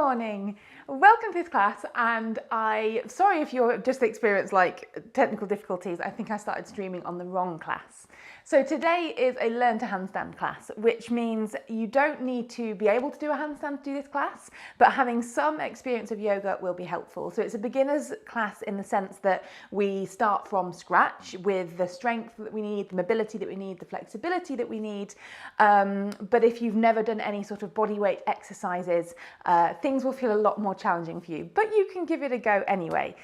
morning. Welcome to this class, and sorry if you're just experienced like technical difficulties. I think I started streaming on the wrong class. So today is a learn to handstand class, which means you don't need to be able to do a handstand to do this class, but having some experience of yoga will be helpful. So it's a beginner's class in the sense that we start from scratch with the strength that we need, the mobility that we need, the flexibility that we need. But if you've never done any sort of body weight exercises, things will feel a lot more challenging for you, but you can give it a go anyway.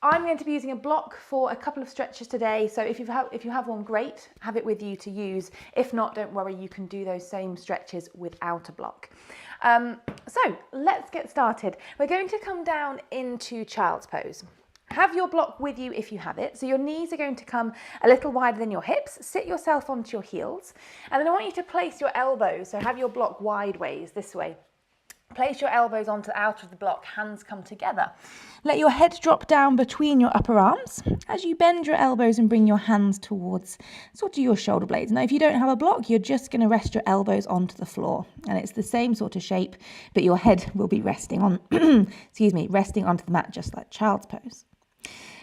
I'm going to be using a block for a couple of stretches today, so if you have one, great, have it with you to use. If not, don't worry, you can do those same stretches without a block. So let's get started. We're going to come down into child's pose. Have your block with you if you have it. So your knees are going to come a little wider than your hips. Sit yourself onto your heels, and then I want you to place your elbows, so have your block wide ways this way. Place your elbows onto the outer of the block, hands come together. Let your head drop down between your upper arms as you bend your elbows and bring your hands towards sort of your shoulder blades. Now, if you don't have a block, you're just going to rest your elbows onto the floor, and it's the same sort of shape, but your head will be resting on, resting onto the mat, just like child's pose.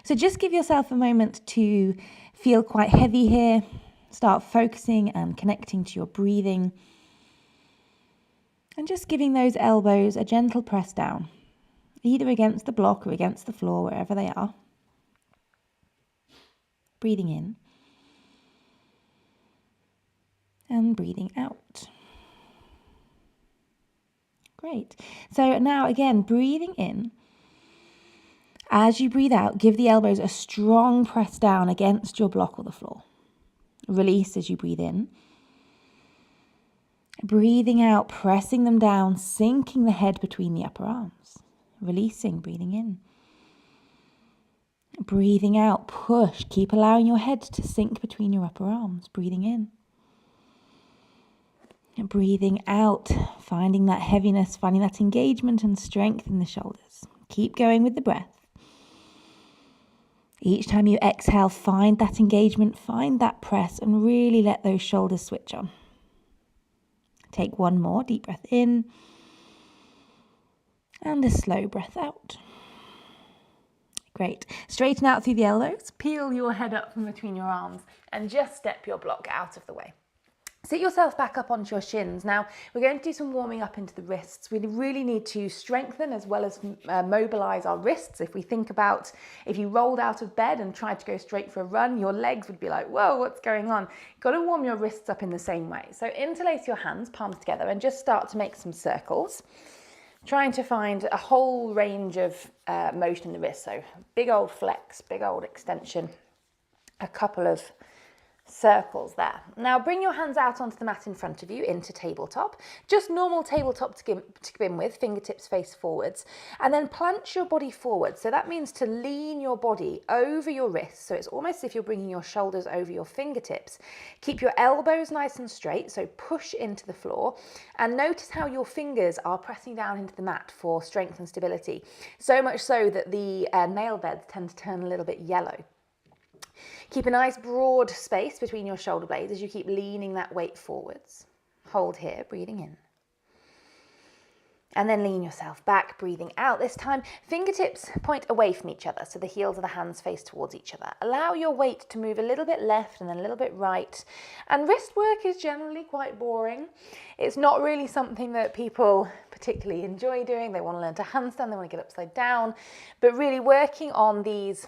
So just give yourself a moment to feel quite heavy here. Start focusing and connecting to your breathing. And just giving those elbows a gentle press down, either against the block or against the floor, wherever they are. Breathing in. And breathing out. Great. So now again, breathing in. As you breathe out, give the elbows a strong press down against your block or the floor. Release as you breathe in. Breathing out, pressing them down, sinking the head between the upper arms. Releasing, breathing in. Breathing out, push. Keep allowing your head to sink between your upper arms. Breathing in. And breathing out, finding that heaviness, finding that engagement and strength in the shoulders. Keep going with the breath. Each time you exhale, find that engagement, find that press, and really let those shoulders switch on. Take one more deep breath in and a slow breath out. Great. Straighten out through the elbows, peel your head up from between your arms, and just step your block out of the way. Sit yourself back up onto your shins. Now, we're going to do some warming up into the wrists. We really need to strengthen as well as mobilize our wrists. If we think about if you rolled out of bed and tried to go straight for a run, your legs would be like, whoa, what's going on? You've got to warm your wrists up in the same way. So interlace your hands, palms together, and just start to make some circles. Trying to find a whole range of motion in the wrist. So big old flex, big old extension, a couple of circles there. Now bring your hands out onto the mat in front of you into tabletop. Just normal tabletop to begin with, fingertips face forwards, and then plant your body forward. So that means to lean your body over your wrists. So it's almost as if you're bringing your shoulders over your fingertips. Keep your elbows nice and straight, so push into the floor, and notice how your fingers are pressing down into the mat for strength and stability. So much so that the nail beds tend to turn a little bit yellow. Keep a nice broad space between your shoulder blades as you keep leaning that weight forwards. Hold here, breathing in. And then lean yourself back, breathing out. This time, fingertips point away from each other, so the heels of the hands face towards each other. Allow your weight to move a little bit left and then a little bit right. And wrist work is generally quite boring. It's not really something that people particularly enjoy doing. They want to learn to handstand, they want to get upside down. But really working on these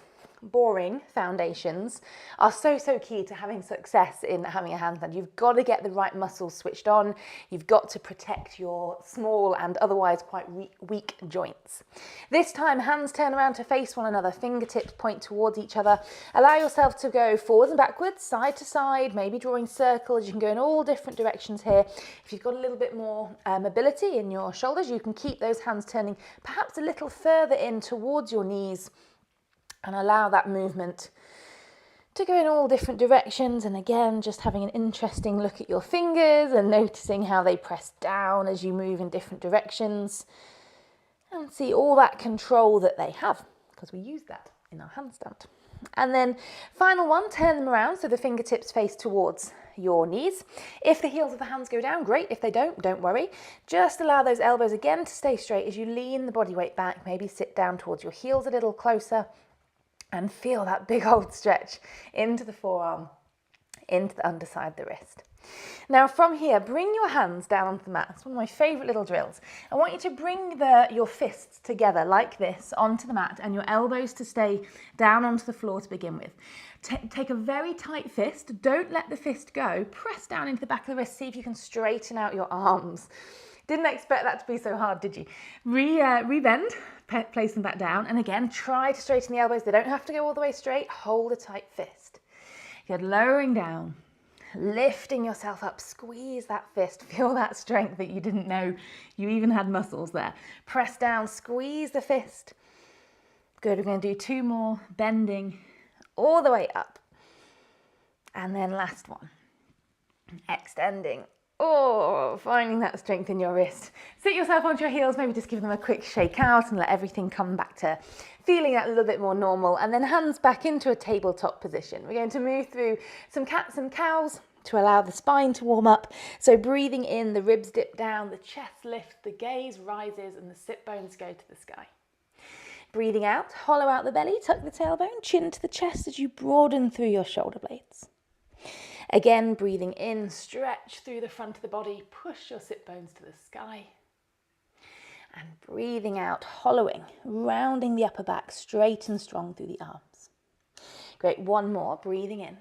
boring foundations are so key to having success in having a handstand. You've got to get the right muscles switched on. You've got to protect your small and otherwise quite weak joints. This time, hands turn around to face one another, fingertips point towards each other. Allow yourself to go forwards and backwards, side to side, maybe drawing circles. You can go in all different directions here. If you've got a little bit more mobility in your shoulders, you can keep those hands turning perhaps a little further in towards your knees, and allow that movement to go in all different directions. And again, just having an interesting look at your fingers and noticing how they press down as you move in different directions, and see all that control that they have, because we use that in our handstand. And then final one, turn them around so the fingertips face towards your knees. If the heels of the hands go down, great. If they don't worry. Just allow those elbows again to stay straight as you lean the body weight back, maybe sit down towards your heels a little closer and feel that big old stretch into the forearm, into the underside of the wrist. Now from here, bring your hands down onto the mat. It's one of my favourite little drills. I want you to bring your fists together like this onto the mat and your elbows to stay down onto the floor to begin with. Take a very tight fist. Don't let the fist go. Press down into the back of the wrist. See if you can straighten out your arms. Didn't expect that to be so hard, did you? Rebend, place them back down. And again, try to straighten the elbows. They don't have to go all the way straight. Hold a tight fist. You're lowering down. Lifting yourself up, squeeze that fist, feel that strength that you didn't know you even had muscles there. Press down, squeeze the fist. Good, we're going to do 2 more, bending all the way up. And then last one, extending. Oh, finding that strength in your wrist. Sit yourself onto your heels, maybe just give them a quick shake out and let everything come back to feeling that a little bit more normal, and then hands back into a tabletop position. We're going to move through some cats and cows to allow the spine to warm up. So breathing in, the ribs dip down, the chest lifts, the gaze rises, and the sit bones go to the sky. Breathing out, hollow out the belly, tuck the tailbone, chin to the chest as you broaden through your shoulder blades. Again, breathing in, stretch through the front of the body, push your sit bones to the sky. And breathing out, hollowing, rounding the upper back straight and strong through the arms. Great, one more, breathing in.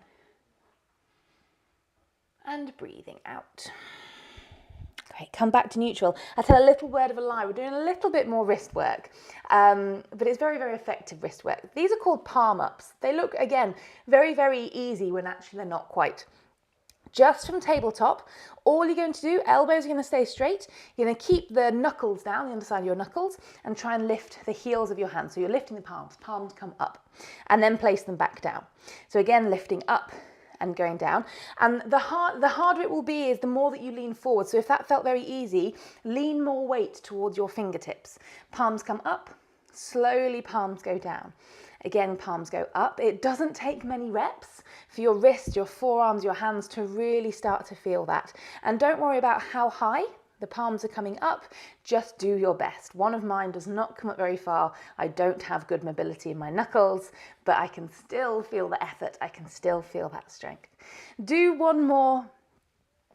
And breathing out. Great, come back to neutral. I tell a little word of a lie. We're doing a little bit more wrist work, but it's very, very effective wrist work. These are called palm ups. They look, again, very, very easy when actually they're not quite. Just from tabletop, all you're going to do, elbows are going to stay straight. You're going to keep the knuckles down, the underside of your knuckles, and try and lift the heels of your hands. So you're lifting the palms come up, and then place them back down. So again, lifting up and going down. And the harder it will be is the more that you lean forward. So if that felt very easy, lean more weight towards your fingertips. Palms come up, slowly palms go down. Again, palms go up. It doesn't take many reps for your wrist, your forearms, your hands to really start to feel that. And don't worry about how high the palms are coming up, just do your best. One of mine does not come up very far. I don't have good mobility in my knuckles, but I can still feel the effort. I can still feel that strength. Do one more.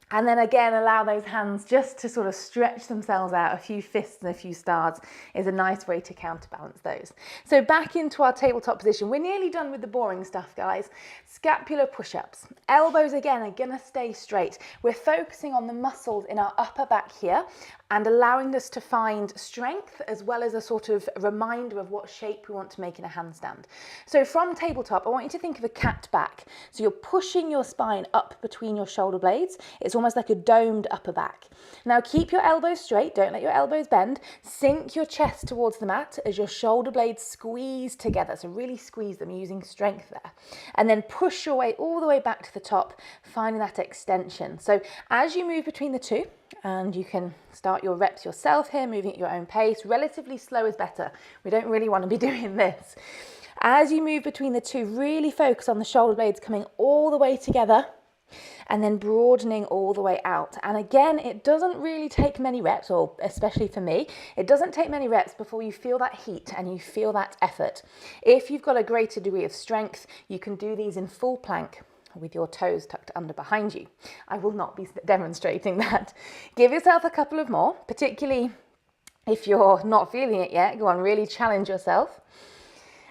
And then again, allow those hands just to sort of stretch themselves out. A few fists and a few stars is a nice way to counterbalance those. So back into our tabletop position. We're nearly done with the boring stuff, guys. Scapular push-ups. Elbows again are gonna stay straight. We're focusing on the muscles in our upper back here and allowing us to find strength as well as a sort of reminder of what shape we want to make in a handstand. So from tabletop, I want you to think of a cat back. So you're pushing your spine up between your shoulder blades. It's almost like a domed upper back. Now keep your elbows straight, don't let your elbows bend. Sink your chest towards the mat as your shoulder blades squeeze together. So really squeeze them using strength there. And then push your way all the way back to the top, finding that extension. So as you move between the two, and you can start your reps yourself here, moving at your own pace. Relatively slow is better. We don't really want to be doing this. As you move between the two, really focus on the shoulder blades coming all the way together and then broadening all the way out. And again, it doesn't really take many reps, or especially for me, it doesn't take many reps before you feel that heat and you feel that effort. If you've got a greater degree of strength, you can do these in full plank with your toes tucked under behind you. I will not be demonstrating that. Give yourself a couple of more, particularly if you're not feeling it yet. Go on, really challenge yourself.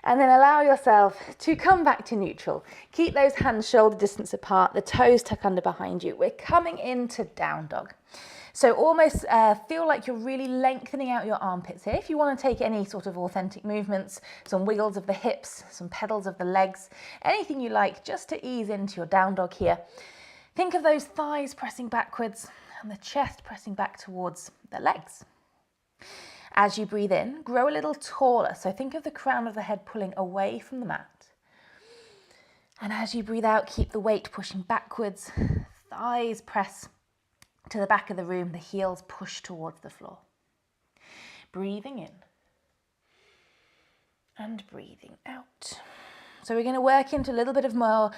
And then allow yourself to come back to neutral. Keep those hands shoulder distance apart, the toes tuck under behind you. We're coming into down dog. So almost feel like you're really lengthening out your armpits here. If you want to take any sort of authentic movements, some wiggles of the hips, some pedals of the legs, anything you like, just to ease into your down dog here. Think of those thighs pressing backwards and the chest pressing back towards the legs. As you breathe in, grow a little taller. So think of the crown of the head pulling away from the mat. And as you breathe out, keep the weight pushing backwards, thighs press to the back of the room, the heels push towards the floor. Breathing in and breathing out. So we're going to work into a little bit of more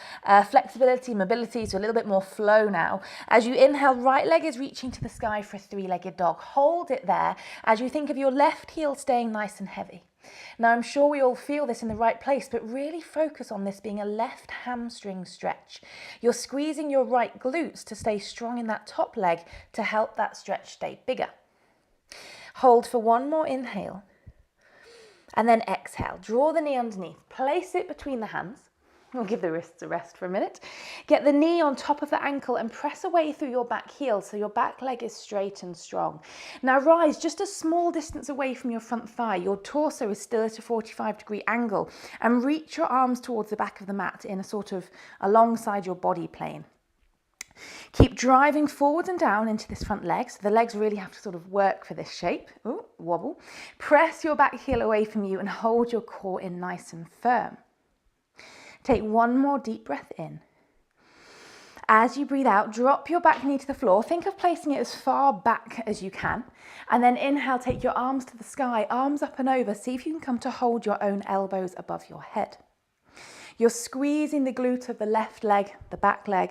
flexibility, mobility, so a little bit more flow now. As you inhale, right leg is reaching to the sky for a three-legged dog. Hold it there as you think of your left heel staying nice and heavy. Now I'm sure we all feel this in the right place, but really focus on this being a left hamstring stretch. You're squeezing your right glutes to stay strong in that top leg to help that stretch stay bigger. Hold for one more inhale. And then exhale, draw the knee underneath, place it between the hands. We'll give the wrists a rest for a minute. Get the knee on top of the ankle and press away through your back heel so your back leg is straight and strong. Now rise just a small distance away from your front thigh. Your torso is still at a 45-degree angle, and reach your arms towards the back of the mat in a sort of alongside your body plane. Keep driving forwards and down into this front leg, so the legs really have to sort of work for this shape. Ooh, wobble. Press your back heel away from you and hold your core in nice and firm. Take one more deep breath in. As you breathe out, drop your back knee to the floor. Think of placing it as far back as you can. And then inhale, take your arms to the sky, arms up and over. See if you can come to hold your own elbows above your head. You're squeezing the glute of the left leg, the back leg,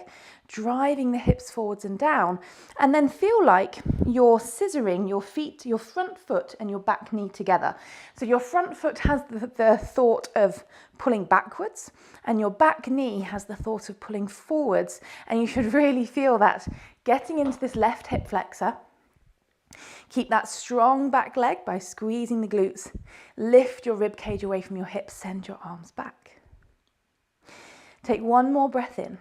driving the hips forwards and down, and then feel like you're scissoring your feet, your front foot and your back knee together. So your front foot has the thought of pulling backwards, and your back knee has the thought of pulling forwards, and you should really feel that getting into this left hip flexor. Keep that strong back leg by squeezing the glutes. Lift your rib cage away from your hips, send your arms back. Take one more breath in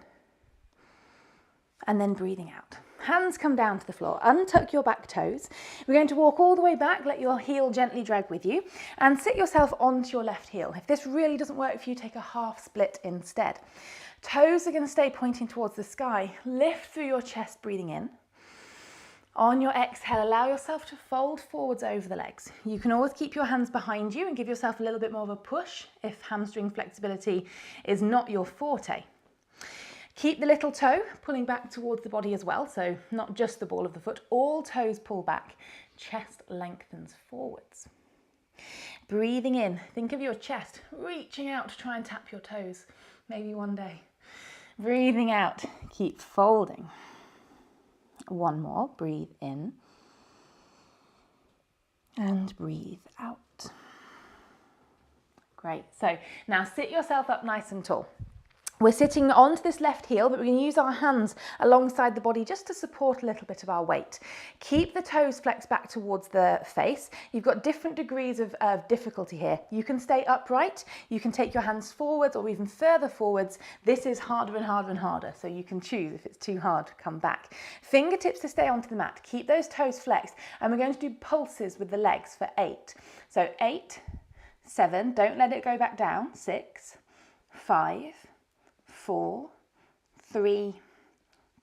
and then breathing out. Hands come down to the floor, untuck your back toes. We're going to walk all the way back, let your heel gently drag with you, and sit yourself onto your left heel. If this really doesn't work for you, take a half split instead. Toes are going to stay pointing towards the sky. Lift through your chest, breathing in. On your exhale, allow yourself to fold forwards over the legs. You can always keep your hands behind you and give yourself a little bit more of a push if hamstring flexibility is not your forte. Keep the little toe pulling back towards the body as well, so not just the ball of the foot. All toes pull back, chest lengthens forwards. Breathing in, think of your chest reaching out to try and tap your toes, maybe one day. Breathing out, keep folding. One more, breathe in and breathe out. Great, so now sit yourself up nice and tall. We're sitting onto this left heel, but we're going to use our hands alongside the body just to support a little bit of our weight. Keep the toes flexed back towards the face. You've got different degrees of difficulty here. You can stay upright, you can take your hands forwards or even further forwards. This is harder and harder and harder, so you can choose. If it's too hard, come back. Fingertips to stay onto the mat. Keep those toes flexed, and we're going to do pulses with the legs for 8. So 8, 7, don't let it go back down. 6, 5, 4, 3,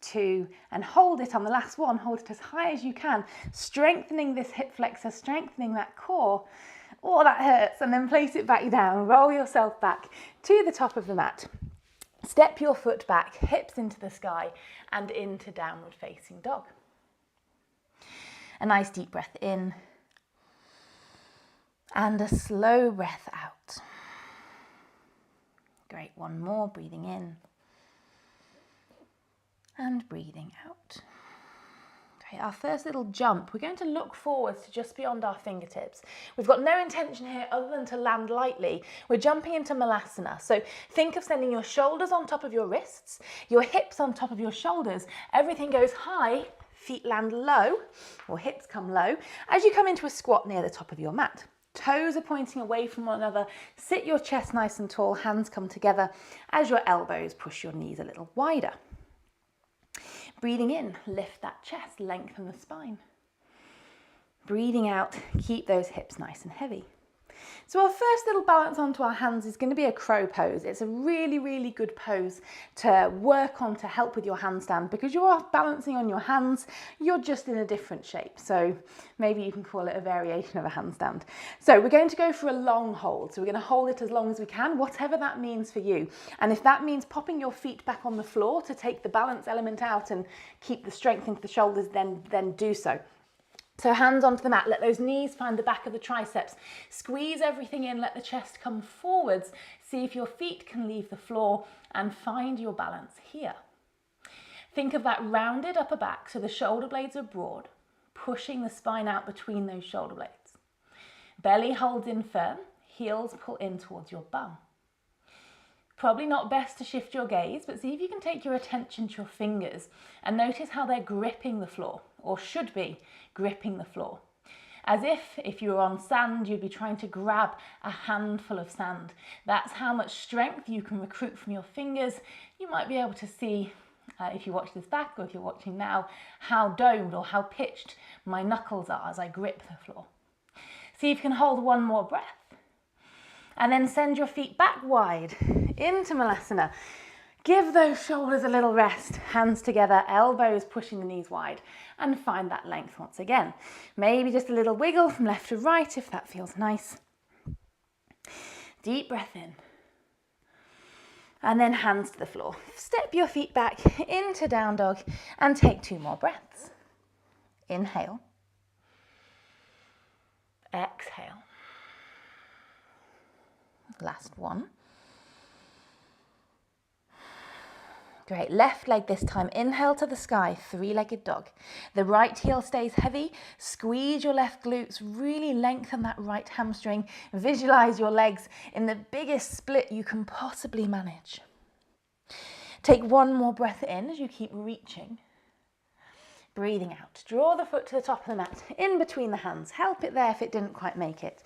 2, and hold it on the last one. Hold it as high as you can, strengthening this hip flexor, strengthening that core. Oh, that hurts. And then place it back down. Roll yourself back to the top of the mat. Step your foot back, hips into the sky and into downward facing dog. A nice deep breath in and a slow breath out. Great, one more, breathing in and breathing out. Great, our first little jump, we're going to look forwards to just beyond our fingertips. We've got no intention here other than to land lightly. We're jumping into Malasana. So think of sending your shoulders on top of your wrists, your hips on top of your shoulders. Everything goes high, feet land low, or hips come low, as you come into a squat near the top of your mat. Toes are pointing away from one another. Sit your chest nice and tall, hands come together as your elbows push your knees a little wider. Breathing in, lift that chest, lengthen the spine. Breathing out, keep those hips nice and heavy. So our first little balance onto our hands is going to be a crow pose. It's a really, really good pose to work on to help with your handstand, because you're balancing on your hands, you're just in a different shape. So maybe you can call it a variation of a handstand. So we're going to go for a long hold. So we're going to hold it as long as we can, whatever that means for you. And if that means popping your feet back on the floor to take the balance element out and keep the strength into the shoulders, then do so. So hands onto the mat, let those knees find the back of the triceps. Squeeze everything in, let the chest come forwards. See if your feet can leave the floor and find your balance here. Think of that rounded upper back so the shoulder blades are broad, pushing the spine out between those shoulder blades. Belly holds in firm, heels pull in towards your bum. Probably not best to shift your gaze, but see if you can take your attention to your fingers and notice how they're gripping the floor, or should be gripping the floor. As if you were on sand, you'd be trying to grab a handful of sand. That's how much strength you can recruit from your fingers. You might be able to see, if you watch this back or if you're watching now, how domed or how pitched my knuckles are as I grip the floor. See if you can hold one more breath. And then send your feet back wide into Malasana. Give those shoulders a little rest, hands together, elbows pushing the knees wide, and find that length once again. Maybe just a little wiggle from left to right if that feels nice. Deep breath in. And then hands to the floor. Step your feet back into down dog and take 2 more breaths. Inhale. Exhale. Last one. Great, left leg this time. Inhale to the sky, 3-legged dog. The right heel stays heavy. Squeeze your left glutes, really lengthen that right hamstring. Visualize your legs in the biggest split you can possibly manage. Take 1 more breath in as you keep reaching. Breathing out. Draw the foot to the top of the mat, in between the hands. Help it there if it didn't quite make it.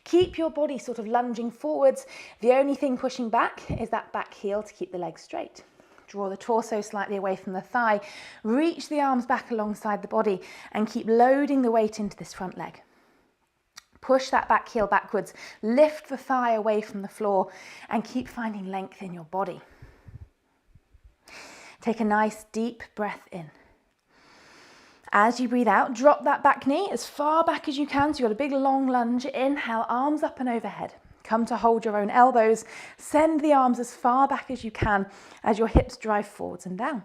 Keep your body sort of lunging forwards. The only thing pushing back is that back heel to keep the legs straight. Draw the torso slightly away from the thigh. Reach the arms back alongside the body and keep loading the weight into this front leg. Push that back heel backwards. Lift the thigh away from the floor and keep finding length in your body. Take a nice deep breath in. As you breathe out, drop that back knee as far back as you can. So you've got a big long lunge. Inhale, arms up and overhead. Come to hold your own elbows. Send the arms as far back as you can as your hips drive forwards and down.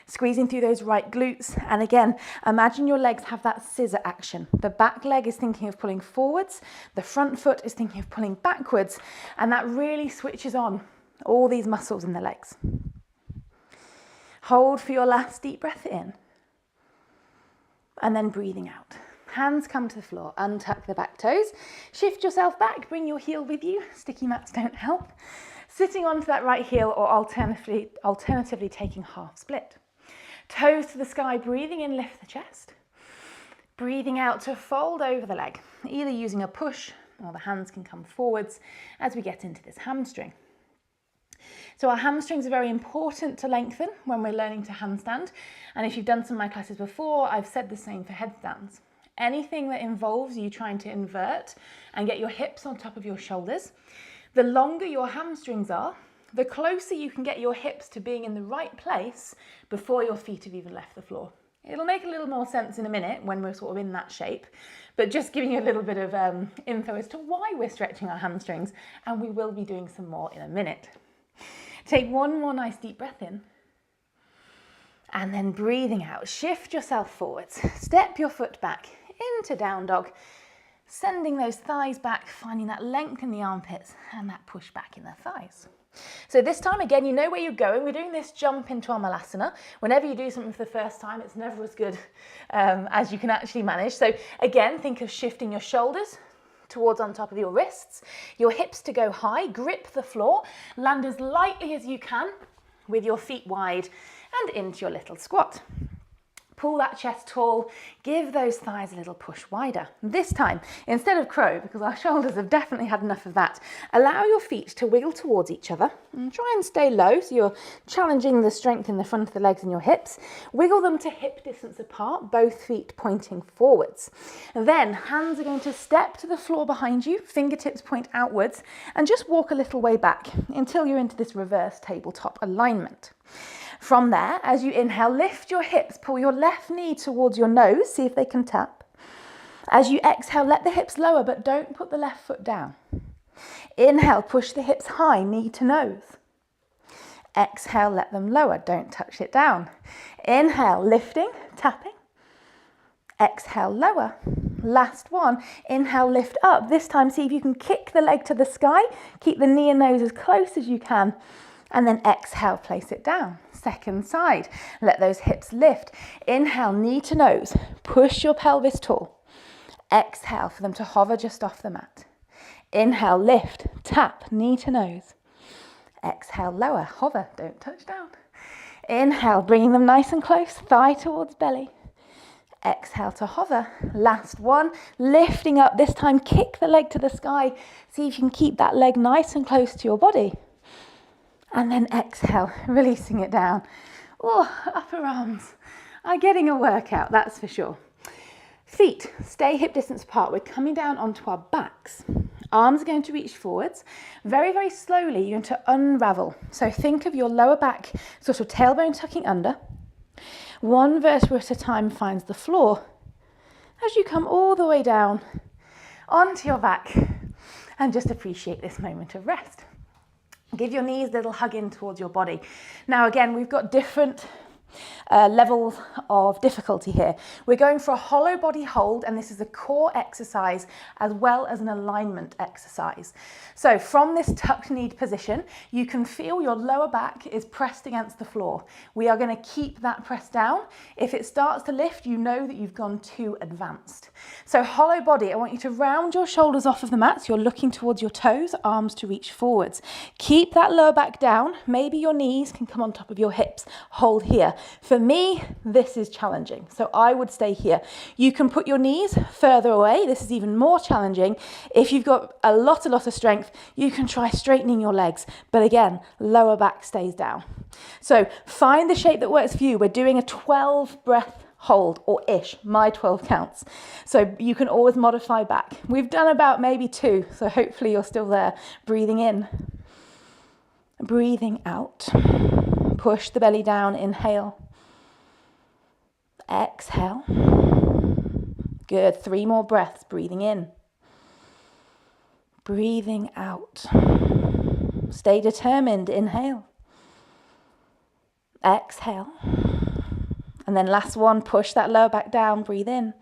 Squeezing through those right glutes. And again, imagine your legs have that scissor action. The back leg is thinking of pulling forwards. The front foot is thinking of pulling backwards. And that really switches on all these muscles in the legs. Hold for your last deep breath in. And then breathing out. Hands come to the floor, untuck the back toes. Shift yourself back, bring your heel with you. Sticky mats don't help. Sitting onto that right heel or alternatively taking half split. Toes to the sky, breathing in, lift the chest. Breathing out to fold over the leg, either using a push or the hands can come forwards as we get into this hamstring. So our hamstrings are very important to lengthen when we're learning to handstand. And if you've done some of my classes before, I've said the same for headstands. Anything that involves you trying to invert and get your hips on top of your shoulders, the longer your hamstrings are, the closer you can get your hips to being in the right place before your feet have even left the floor. It'll make a little more sense in a minute when we're sort of in that shape, but just giving you a little bit of info as to why we're stretching our hamstrings, and we will be doing some more in a minute. Take 1 more nice deep breath in. And then breathing out, shift yourself forwards. Step your foot back into down dog, sending those thighs back, finding that length in the armpits and that push back in the thighs. So this time, again, you know where you're going. We're doing this jump into our Malasana. Whenever you do something for the first time, it's never as good as you can actually manage. So again, think of shifting your shoulders towards on top of your wrists, your hips to go high, grip the floor, land as lightly as you can with your feet wide and into your little squat. Pull that chest tall, give those thighs a little push wider. This time, instead of crow, because our shoulders have definitely had enough of that, allow your feet to wiggle towards each other and try and stay low so you're challenging the strength in the front of the legs and your hips. Wiggle them to hip distance apart, both feet pointing forwards. Then hands are going to step to the floor behind you, fingertips point outwards, and just walk a little way back until you're into this reverse tabletop alignment. From there, as you inhale, lift your hips, pull your left knee towards your nose, see if they can tap. As you exhale, let the hips lower, but don't put the left foot down. Inhale, push the hips high, knee to nose. Exhale, let them lower, don't touch it down. Inhale, lifting, tapping. Exhale, lower. Last one. Inhale, lift up. This time, see if you can kick the leg to the sky. Keep the knee and nose as close as you can. And then exhale, place it down. Second side. Let those hips lift. Inhale, knee to nose. Push your pelvis tall. Exhale for them to hover just off the mat. Inhale, lift, tap, knee to nose. Exhale, lower, hover, don't touch down. Inhale, bringing them nice and close, thigh towards belly. Exhale to hover. Last one, lifting up. This time, kick the leg to the sky. See if you can keep that leg nice and close to your body. And then exhale, releasing it down. Oh, upper arms are getting a workout, that's for sure. Feet, stay hip distance apart. We're coming down onto our backs. Arms are going to reach forwards. Very, very slowly, you're going to unravel. So think of your lower back, sort of tailbone tucking under. One vertebra at a time finds the floor as you come all the way down onto your back, and just appreciate this moment of rest. Give your knees a little hug in towards your body. Now again, we've got different levels of difficulty here. We're going for a hollow body hold, and this is a core exercise as well as an alignment exercise. So from this tucked knee position, you can feel your lower back is pressed against the floor. We are going to keep that pressed down. If it starts to lift, you know that you've gone too advanced. So hollow body, I want you to round your shoulders off of the mat. So you're looking towards your toes, arms to reach forwards. Keep that lower back down. Maybe your knees can come on top of your hips. Hold here. For me, this is challenging, so I would stay here. You can put your knees further away. This is even more challenging. If you've got a lot of strength, you can try straightening your legs, but again, lower back stays down. So find the shape that works for you. We're doing a 12 breath hold, or ish, my 12 counts. So you can always modify back. We've done about maybe 2, so hopefully you're still there. Breathing in, breathing out. Push the belly down, inhale. Exhale. Good, 3 more breaths, breathing in. Breathing out. Stay determined, inhale. Exhale. And then last one, push that lower back down, breathe in.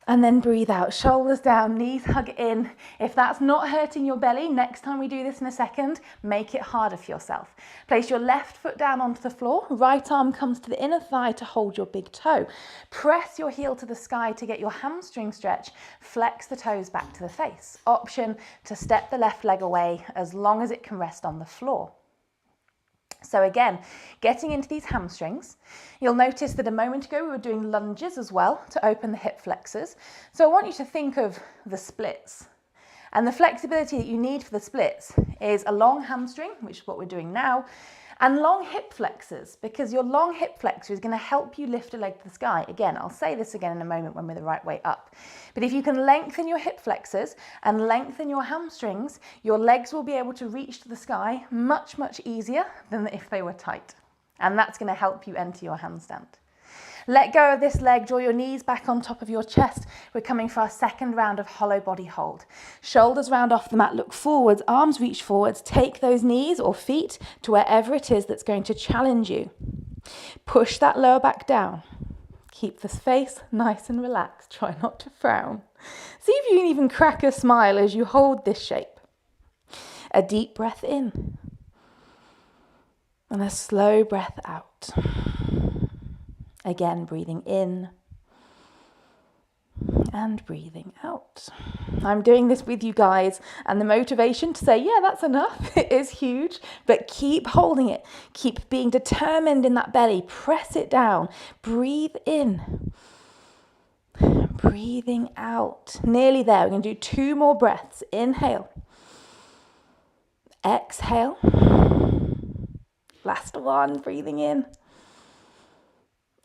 And then breathe out, shoulders down, knees hug in. If that's not hurting your belly, next time we do this in a second, make it harder for yourself. Place your left foot down onto the floor, right arm comes to the inner thigh to hold your big toe. Press your heel to the sky to get your hamstring stretch. Flex the toes back to the face. Option to step the left leg away as long as it can rest on the floor. So again, getting into these hamstrings, you'll notice that a moment ago we were doing lunges as well to open the hip flexors. So I want you to think of the splits. And the flexibility that you need for the splits is a long hamstring, which is what we're doing now, and long hip flexors, because your long hip flexor is going to help you lift a leg to the sky. Again, I'll say this again in a moment when we're the right way up. But if you can lengthen your hip flexors and lengthen your hamstrings, your legs will be able to reach to the sky much, much easier than if they were tight. And that's going to help you enter your handstand. Let go of this leg, draw your knees back on top of your chest. We're coming for our second round of hollow body hold. Shoulders round off the mat, look forwards, arms reach forwards. Take those knees or feet to wherever it is that's going to challenge you. Push that lower back down. Keep the face nice and relaxed. Try not to frown. See if you can even crack a smile as you hold this shape. A deep breath in. And a slow breath out. Again, breathing in and breathing out. I'm doing this with you guys, and the motivation to say, yeah, that's enough, it is huge, but keep holding it. Keep being determined in that belly. Press it down. Breathe in. Breathing out. Nearly there. We're going to do 2 more breaths. Inhale. Exhale. Last one. Breathing in.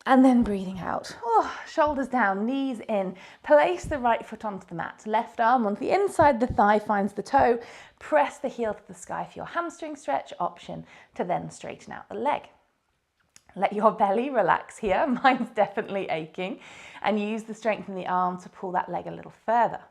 And then breathing out. Oh, shoulders down, knees in. Place the right foot onto the mat. Left arm onto the inside the thigh finds the toe. Press the heel to the sky for your hamstring stretch. Option to then straighten out the leg. Let your belly relax here. Mine's definitely aching. And use the strength in the arm to pull that leg a little further.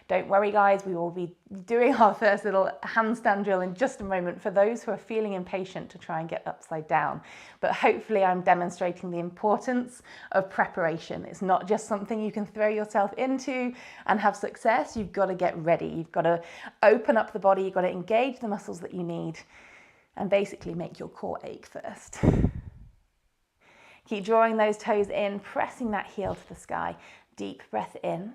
Don't worry guys, we will be doing our first little handstand drill in just a moment for those who are feeling impatient to try and get upside down. But hopefully I'm demonstrating the importance of preparation. It's not just something you can throw yourself into and have success. You've got to get ready. You've got to open up the body. You've got to engage the muscles that you need and basically make your core ache first. Keep drawing those toes in, pressing that heel to the sky. Deep breath in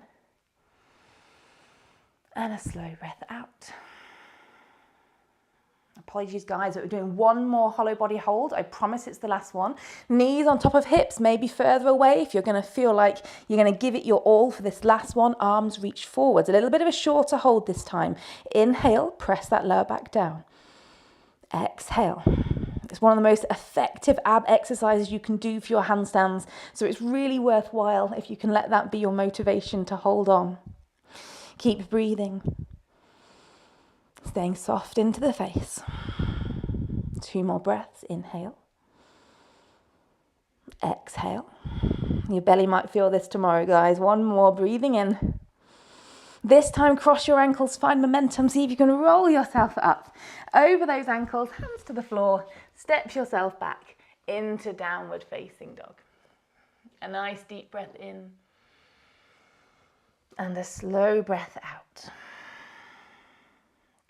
and a slow breath out. Apologies guys, but we're doing one more hollow body hold. I promise it's the last one. Knees on top of hips, maybe further away if you're going to feel like you're going to give it your all for this last one. Arms reach forwards. A little bit of a shorter hold this time. Inhale, press that lower back down. Exhale. It's one of the most effective ab exercises you can do for your handstands, so it's really worthwhile if you can let that be your motivation to hold on. Keep breathing, staying soft into the face. 2 more breaths. Inhale, exhale. Your belly might feel this tomorrow, guys. 1 more, breathing in. This time, cross your ankles, find momentum. See if you can roll yourself up over those ankles, hands to the floor. Step yourself back into downward facing dog. A nice deep breath in and a slow breath out.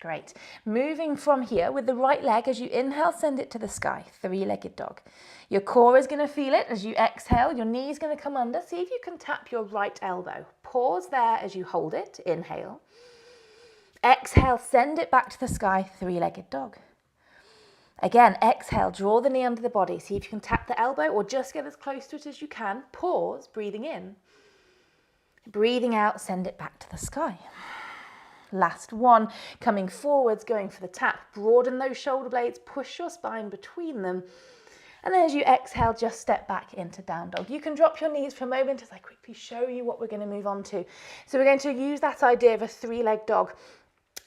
Great. Moving from here with the right leg, as you inhale, send it to the sky, 3-legged dog. Your core is going to feel it as you exhale. Your knee's going to come under. See if you can tap your right elbow. Pause there as you hold it. Inhale. Exhale, send it back to the sky, 3-legged dog. Again, exhale, draw the knee under the body. See if you can tap the elbow or just get as close to it as you can. Pause, breathing in. Breathing out, send it back to the sky. Last one, coming forwards, going for the tap. Broaden those shoulder blades, push your spine between them. And then as you exhale, just step back into down dog. You can drop your knees for a moment as I quickly show you what we're going to move on to. So we're going to use that idea of a 3-leg dog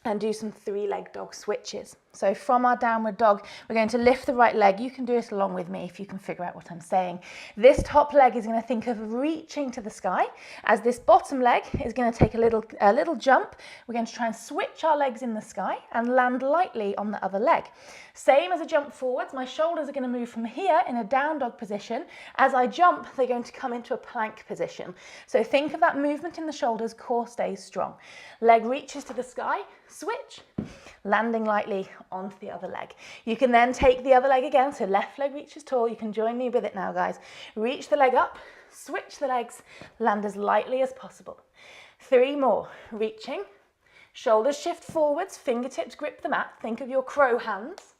and do some 3-leg dog switches. So from our downward dog, we're going to lift the right leg. You can do it along with me if you can figure out what I'm saying. This top leg is going to think of reaching to the sky, as this bottom leg is going to take a little jump. We're going to try and switch our legs in the sky and land lightly on the other leg. Same as a jump forwards, my shoulders are going to move from here in a down dog position. As I jump, they're going to come into a plank position. So think of that movement in the shoulders, core stays strong. Leg reaches to the sky, switch, landing lightly onto the other leg. You can then take the other leg again, so left leg reaches tall. You can join me with it now, guys. Reach the leg up, switch the legs, land as lightly as possible. 3 more, reaching, shoulders shift forwards, fingertips grip the mat. Think of your crow hands.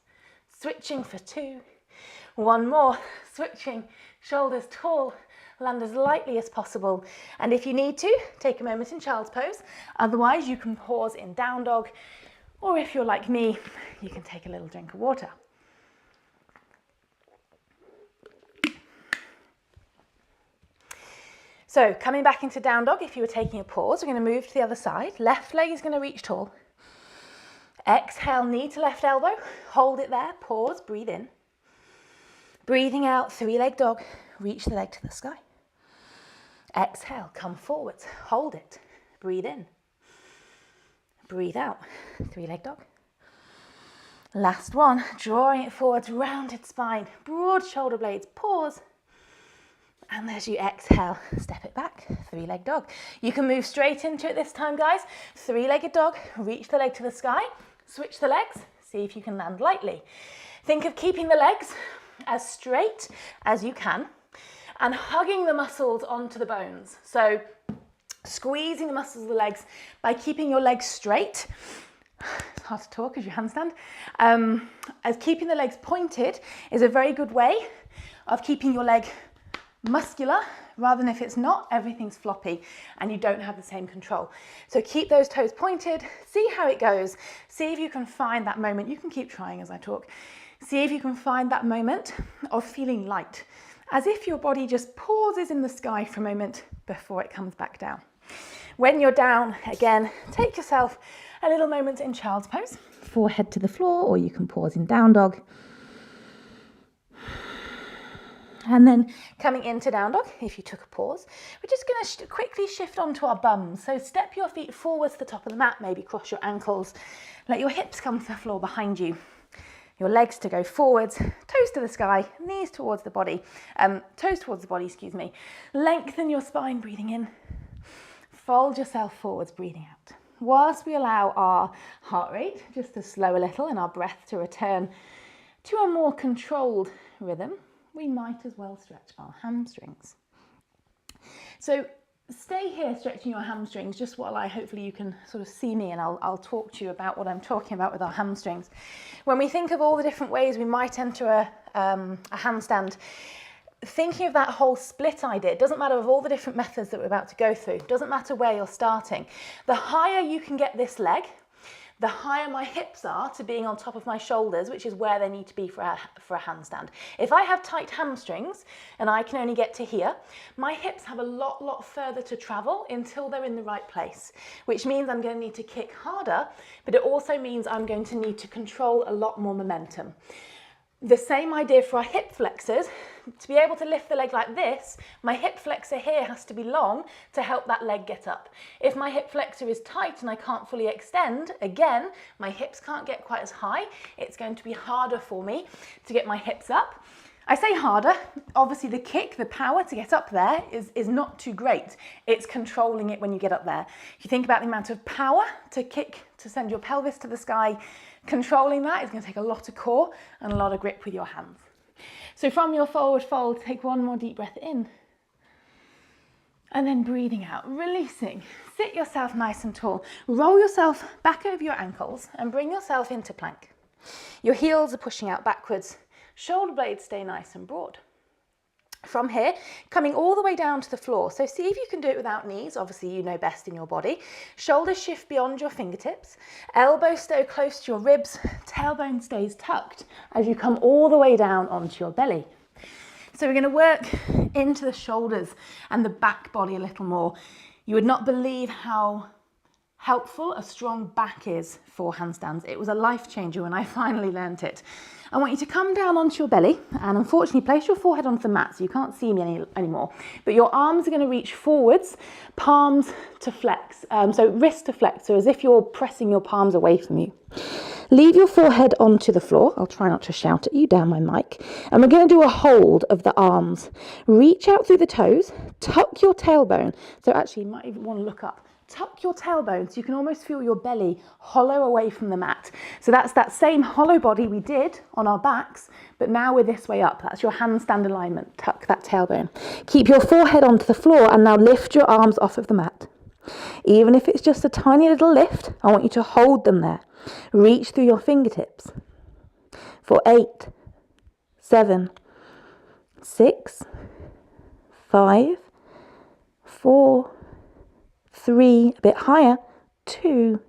Switching for 2. 1 more, switching, shoulders tall, land as lightly as possible. And if you need to, take a moment in child's pose. Otherwise, you can pause in down dog, or if you're like me, you can take a little drink of water. So coming back into down dog, if you were taking a pause, we're going to move to the other side. Left leg is going to reach tall. Exhale, knee to left elbow, hold it there, pause, breathe in. Breathing out, 3-leg dog, reach the leg to the sky. Exhale, come forwards, hold it, breathe in. Breathe out, 3-leg dog. Last one, drawing it forwards, rounded spine, broad shoulder blades, pause. And as you exhale, step it back, 3-leg dog. You can move straight into it this time, guys. 3-legged dog, reach the leg to the sky. Switch the legs, see if you can land lightly. Think of keeping the legs as straight as you can and hugging the muscles onto the bones. So squeezing the muscles of the legs by keeping your legs straight. It's hard to talk as you handstand. As keeping the legs pointed is a very good way of keeping your leg muscular, rather than if it's not, everything's floppy and you don't have the same control. So keep those toes pointed, see how it goes, see if you can find that moment. You can keep trying as I talk. See if you can find that moment of feeling light, as if your body just pauses in the sky for a moment before it comes back down. When you're down, again, take yourself a little moment in child's pose, forehead to the floor, or you can pause in down dog. And then coming into down dog, if you took a pause, we're just going to quickly shift onto our bums. So step your feet forwards to the top of the mat, maybe cross your ankles. Let your hips come to the floor behind you. Your legs to go forwards, toes to the sky, knees towards the body, toes towards the body, excuse me. Lengthen your spine, breathing in. Fold yourself forwards, breathing out. Whilst we allow our heart rate just to slow a little and our breath to return to a more controlled rhythm, we might as well stretch our hamstrings. So stay here stretching your hamstrings just while hopefully you can sort of see me, and I'll talk to you about what I'm talking about with our hamstrings. When we think of all the different ways we might enter a handstand, thinking of that whole split idea, it doesn't matter of all the different methods that we're about to go through, it doesn't matter where you're starting. The higher you can get this leg, the higher my hips are to being on top of my shoulders, which is where they need to be for a handstand. If I have tight hamstrings and I can only get to here, my hips have a lot further to travel until they're in the right place, which means I'm going to need to kick harder, but it also means I'm going to need to control a lot more momentum. The same idea for our hip flexors. To be able to lift the leg like this, my hip flexor here has to be long to help that leg get up. If my hip flexor is tight and I can't fully extend, again, my hips can't get quite as high. It's going to be harder for me to get my hips up. I say harder, obviously the kick, the power to get up there is not too great. It's controlling it when you get up there. If you think about the amount of power to kick, to send your pelvis to the sky, controlling that is going to take a lot of core and a lot of grip with your hands. So from your forward fold, take one more deep breath in. And then breathing out, releasing. Sit yourself nice and tall. Roll yourself back over your ankles and bring yourself into plank. Your heels are pushing out backwards. Shoulder blades stay nice and broad. From here, coming all the way down to the floor. So see if you can do it without knees. Obviously, you know best in your body. Shoulders shift beyond your fingertips. Elbows stay close to your ribs. Tailbone stays tucked as you come all the way down onto your belly. So we're going to work into the shoulders and the back body a little more. You would not believe how helpful a strong back is for handstands. It was a life changer when I finally learned it. I want you to come down onto your belly and unfortunately place your forehead onto the mat so you can't see me anymore. But your arms are going to reach forwards, palms to flex. So wrist to flex, so as if you're pressing your palms away from you. Leave your forehead onto the floor. I'll try not to shout at you down my mic. And we're going to do a hold of the arms. Reach out through the toes, tuck your tailbone. So actually you might even want to look up. Tuck your tailbone so you can almost feel your belly hollow away from the mat. So that's that same hollow body we did on our backs, but now we're this way up. That's your handstand alignment. Tuck that tailbone. Keep your forehead onto the floor and now lift your arms off of the mat. Even if it's just a tiny little lift, I want you to hold them there. Reach through your fingertips. For 8, 7, 6, 5, 4, 3, a bit higher, 2,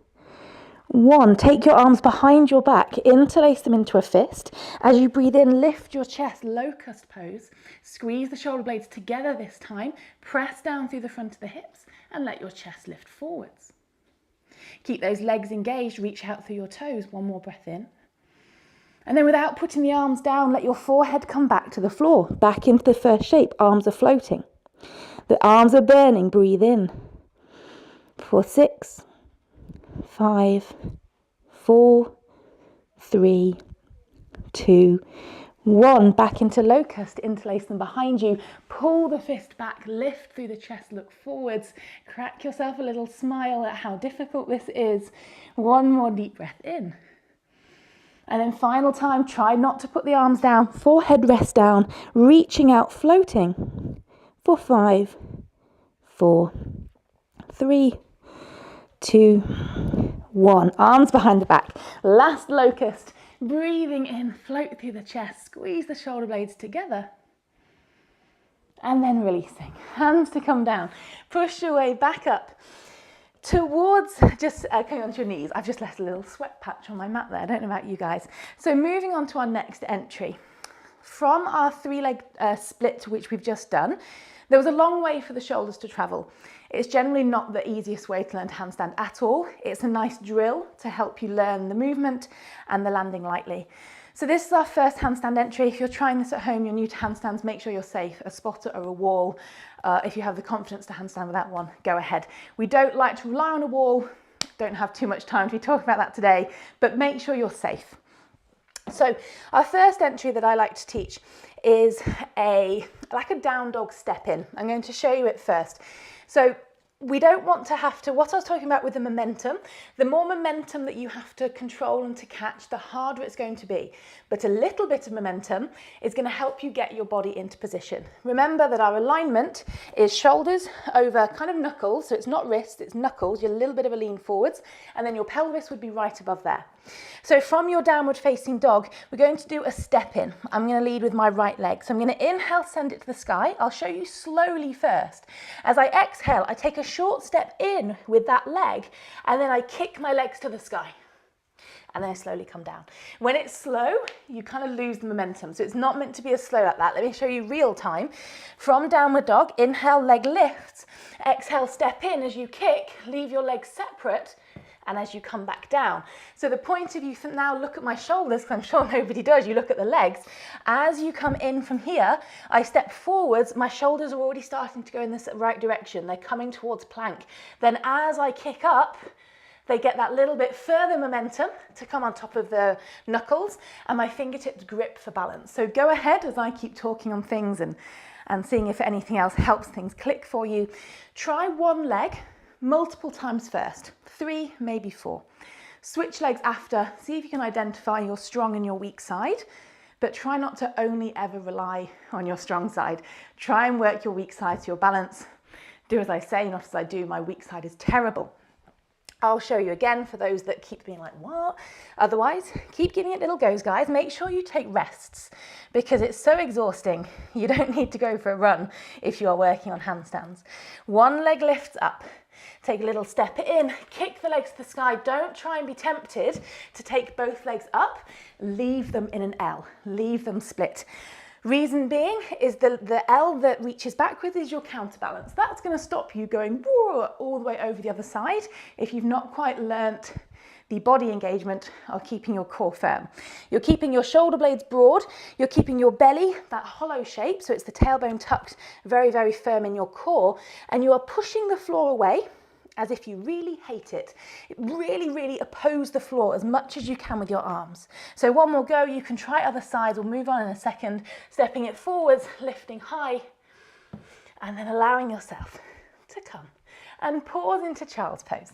1. Take your arms behind your back, interlace them into a fist. As you breathe in, lift your chest, locust pose. Squeeze the shoulder blades together this time. Press down through the front of the hips and let your chest lift forwards. Keep those legs engaged, reach out through your toes. One more breath in. And then without putting the arms down, let your forehead come back to the floor, back into the first shape. Arms are floating. The arms are burning. Breathe in. For 6, 5, 4, 3, 2, 1. Back into locust, interlace them behind you. Pull the fist back, lift through the chest, look forwards. Crack yourself a little smile at how difficult this is. One more deep breath in. And then final time, try not to put the arms down. Forehead rest down, reaching out, floating. For 5, 4, 3, 2, 1. Arms behind the back. Last locust. Breathing in, float through the chest. Squeeze the shoulder blades together. And then releasing. Hands to come down. Push your way back up towards, just coming onto your knees. I've just left a little sweat patch on my mat there. I don't know about you guys. So moving on to our next entry. From our 3-leg split, which we've just done, there was a long way for the shoulders to travel. It's generally not the easiest way to learn to handstand at all. It's a nice drill to help you learn the movement and the landing lightly. So this is our first handstand entry. If you're trying this at home, you're new to handstands, make sure you're safe, a spotter or a wall. If you have the confidence to handstand with that one, go ahead. We don't like to rely on a wall, don't have too much time to be talking about that today, but make sure you're safe. So our first entry that I like to teach is like a down dog step in. I'm going to show you it first. So we don't want to have to, what I was talking about with the momentum, the more momentum that you have to control and to catch, the harder it's going to be. But a little bit of momentum is going to help you get your body into position. Remember that our alignment is shoulders over kind of knuckles, so it's not wrist, it's knuckles, you're a little bit of a lean forwards, and then your pelvis would be right above there. So from your downward facing dog, we're going to do a step in. I'm going to lead with my right leg. So I'm going to inhale, send it to the sky. I'll show you slowly first. As I exhale, I take a short step in with that leg, and then I kick my legs to the sky. And then I slowly come down. When it's slow, you kind of lose the momentum. So it's not meant to be as slow like that. Let me show you real time. From downward dog, inhale, leg lifts. Exhale, step in as you kick. Leave your legs separate. And as you come back down. So the point of you now look at my shoulders, because I'm sure nobody does, you look at the legs. As you come in from here, I step forwards, my shoulders are already starting to go in the right direction. They're coming towards plank. Then as I kick up, they get that little bit further momentum to come on top of the knuckles, and my fingertips grip for balance. So go ahead as I keep talking on things and seeing if anything else helps things click for you. Try one leg multiple times first, 3, maybe 4. Switch legs after, see if you can identify your strong and your weak side, but try not to only ever rely on your strong side. Try and work your weak side to your balance. Do as I say, not as I do. My weak side is terrible. I'll show you again for those that keep being like, what? Otherwise, keep giving it little goes, guys. Make sure you take rests because it's so exhausting. You don't need to go for a run if you are working on handstands. One leg lifts up. Take a little step in, kick the legs to the sky. Don't try and be tempted to take both legs up. Leave them in an L, leave them split. Reason being is the L that reaches backwards is your counterbalance. That's going to stop you going all the way over the other side if you've not quite learnt the body engagement of keeping your core firm. You're keeping your shoulder blades broad, you're keeping your belly, that hollow shape, so it's the tailbone tucked very, very firm in your core, and you are pushing the floor away as if you really hate it. Really, really oppose the floor as much as you can with your arms. So one more go, you can try other sides, we'll move on in a second, stepping it forwards, lifting high, and then allowing yourself to come. And pause into child's pose.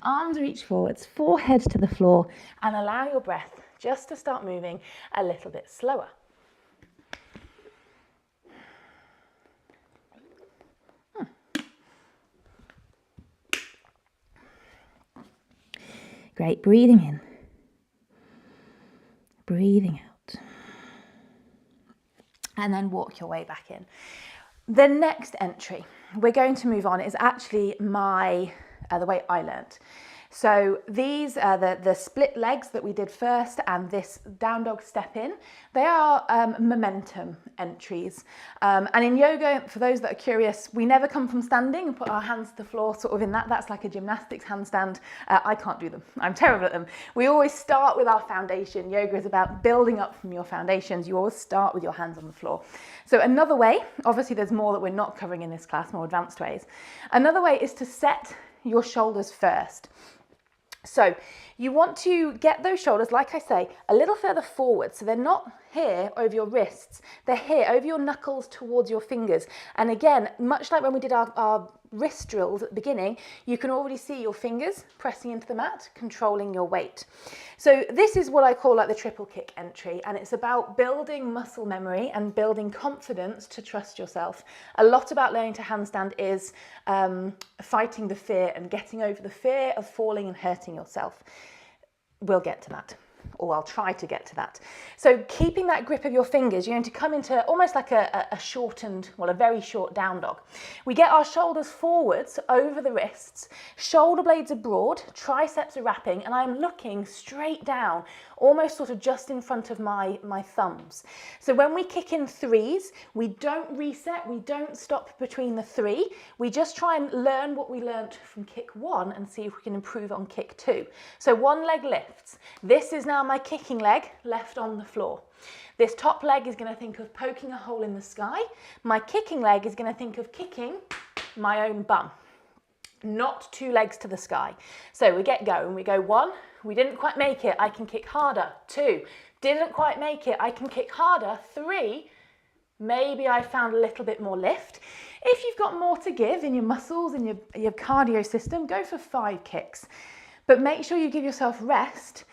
Arms reach forwards, forehead to the floor, and allow your breath just to start moving a little bit slower. Great, breathing in, breathing out, and then walk your way back in. The next entry we're going to move on is actually the way I learnt. So these are the split legs that we did first and this down dog step in. They are momentum entries. And in yoga, for those that are curious, we never come from standing and put our hands to the floor sort of in that. That's like a gymnastics handstand. I can't do them. I'm terrible at them. We always start with our foundation. Yoga is about building up from your foundations. You always start with your hands on the floor. So another way, obviously there's more that we're not covering in this class, more advanced ways. Another way is to set your shoulders first. So you want to get those shoulders, like I say, a little further forward. So they're not here over your wrists, they're here over your knuckles towards your fingers. And again, much like when we did our wrist drills at the beginning, you can already see your fingers pressing into the mat, controlling your weight. So this is what I call like the triple kick entry, and it's about building muscle memory and building confidence to trust yourself. A lot about learning to handstand is fighting the fear and getting over the fear of falling and hurting yourself. We'll get to that. Or I'll try to get to that. So keeping that grip of your fingers, you're going to come into almost like a shortened, well, a very short down dog. We get our shoulders forwards over the wrists, shoulder blades are broad, triceps are wrapping, and I'm looking straight down, almost sort of just in front of my thumbs. So when we kick in threes, we don't reset, we don't stop between the three. We just try and learn what we learnt from kick one and see if we can improve on kick two. So one leg lifts. This is now my kicking leg left on the floor. This top leg is going to think of poking a hole in the sky. My kicking leg is going to think of kicking my own bum, not two legs to the sky. So we get going. We go 1, we didn't quite make it, I can kick harder. 2, didn't quite make it, I can kick harder. 3, maybe I found a little bit more lift. If you've got more to give in your muscles, in your cardio system, go for 5 kicks. But make sure you give yourself rest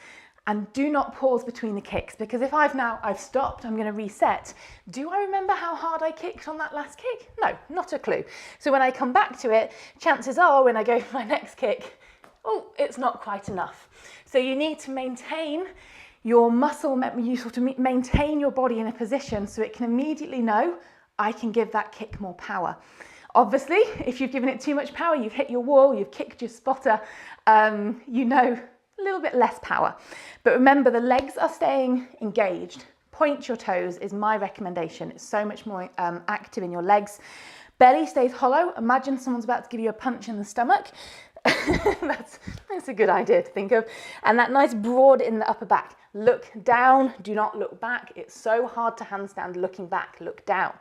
and do not pause between the kicks, because if I've stopped, I'm going to reset. Do I remember how hard I kicked on that last kick? No, not a clue. So when I come back to it, chances are when I go for my next kick, oh, it's not quite enough. So you need to maintain your muscle, you sort of maintain your body in a position so it can immediately know, I can give that kick more power. Obviously, if you've given it too much power, you've hit your wall, you've kicked your spotter, you know, a little bit less power. But remember, the legs are staying engaged. Point your toes is my recommendation. It's so much more active in your legs. Belly stays hollow. Imagine someone's about to give you a punch in the stomach. That's a good idea to think of. And that nice broad in the upper back. Look down, do not look back. It's so hard to handstand looking back, look down.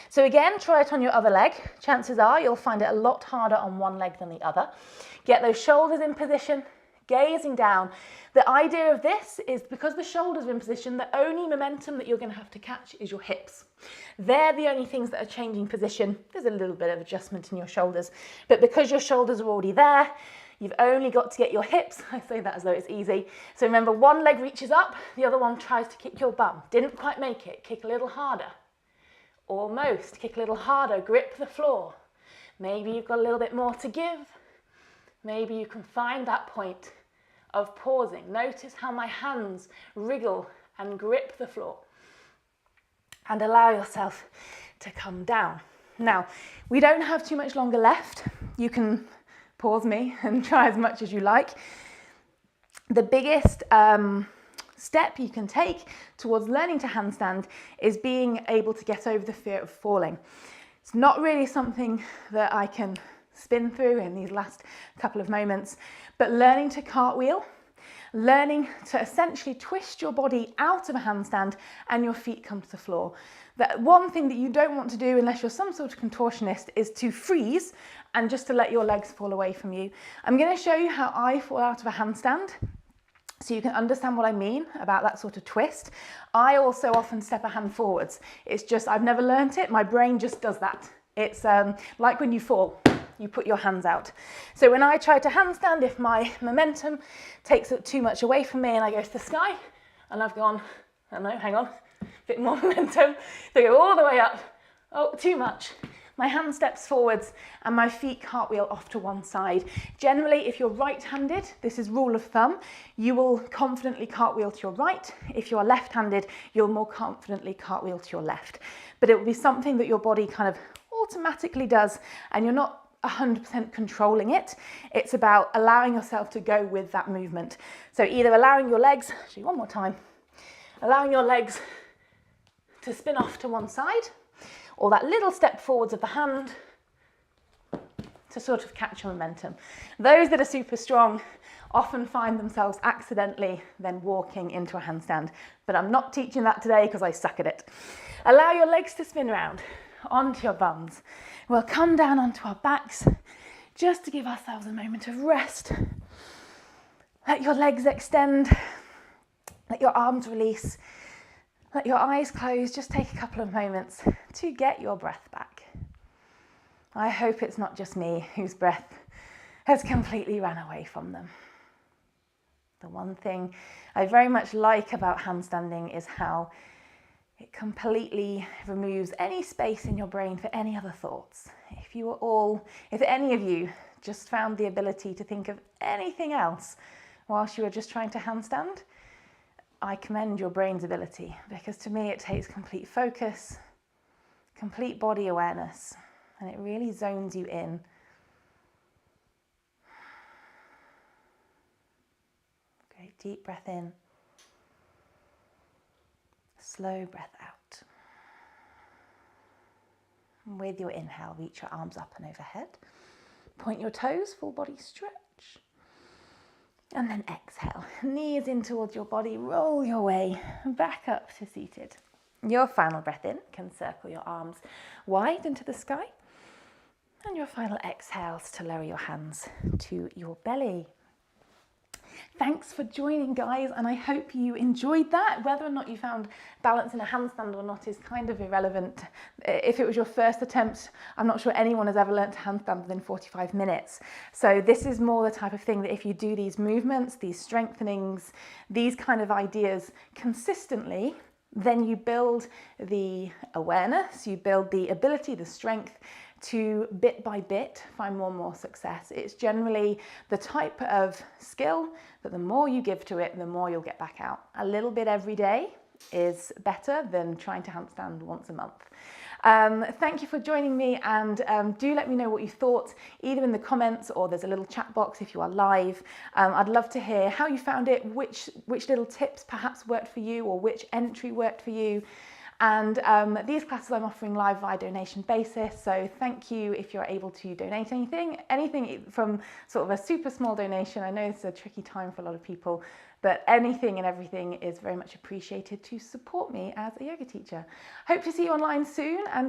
So again, try it on your other leg. Chances are you'll find it a lot harder on one leg than the other. Get those shoulders in position, gazing down. The idea of this is because the shoulders are in position, the only momentum that you're going to have to catch is your hips. They're the only things that are changing position. There's a little bit of adjustment in your shoulders, but because your shoulders are already there, you've only got to get your hips. I say that as though it's easy. So remember, one leg reaches up, the other one tries to kick your bum. Didn't quite make it, kick a little harder. Almost, kick a little harder, grip the floor. Maybe you've got a little bit more to give. Maybe you can find that point of pausing. Notice how my hands wriggle and grip the floor. And allow yourself to come down. Now, we don't have too much longer left. You can pause me and try as much as you like. The biggest step you can take towards learning to handstand is being able to get over the fear of falling. It's not really something that I can spin through in these last couple of moments, but learning to cartwheel, learning to essentially twist your body out of a handstand and your feet come to the floor. That one thing that you don't want to do unless you're some sort of contortionist is to freeze and just to let your legs fall away from you. I'm going to show you how I fall out of a handstand so you can understand what I mean about that sort of twist. I also often step a hand forwards. It's just, I've never learnt it. My brain just does that. It's like when you fall, you put your hands out. So when I try to handstand, if my momentum takes it too much away from me and I go to the sky and I've gone, I don't know, hang on, a bit more momentum, they go all the way up, oh, too much. My hand steps forwards and my feet cartwheel off to one side. Generally, if you're right-handed, this is rule of thumb, you will confidently cartwheel to your right. If you're left-handed, you'll more confidently cartwheel to your left. But it will be something that your body kind of automatically does and you're not 100% controlling it. It's about allowing yourself to go with that movement. So either allowing your legs, actually one more time, allowing your legs to spin off to one side, or that little step forwards of the hand to sort of catch your momentum. Those that are super strong often find themselves accidentally then walking into a handstand, but I'm not teaching that today because I suck at it. Allow your legs to spin around onto your bums. We'll come down onto our backs just to give ourselves a moment of rest. Let your legs extend, let your arms release, let your eyes close. Just take a couple of moments to get your breath back. I hope it's not just me whose breath has completely run away from them. The one thing I very much like about handstanding is how it completely removes any space in your brain for any other thoughts. If any of you just found the ability to think of anything else whilst you were just trying to handstand, I commend your brain's ability, because to me it takes complete focus, complete body awareness, and it really zones you in. Great, deep breath in. Slow breath out. And with your inhale, reach your arms up and overhead. Point your toes, full body stretch. And then exhale, knees in towards your body, roll your way back up to seated. Your final breath in can circle your arms wide into the sky. And your final exhales to lower your hands to your belly. Thanks for joining, guys, and I hope you enjoyed that. Whether or not you found balance in a handstand or not is kind of irrelevant. If it was your first attempt, I'm not sure anyone has ever learnt to handstand within 45 minutes. So this is more the type of thing that if you do these movements, these strengthenings, these kind of ideas consistently, then you build the awareness, you build the ability, the strength to bit by bit find more and more success. It's generally the type of skill that the more you give to it, the more you'll get back out. A little bit every day is better than trying to handstand once a month. Thank you for joining me, and do let me know what you thought, either in the comments or there's a little chat box if you are live. I'd love to hear how you found it, which little tips perhaps worked for you or which entry worked for you. And these classes I'm offering live via donation basis, so thank you if you're able to donate anything from sort of a super small donation. I know it's a tricky time for a lot of people, but anything and everything is very much appreciated to support me as a yoga teacher. Hope to see you online soon, and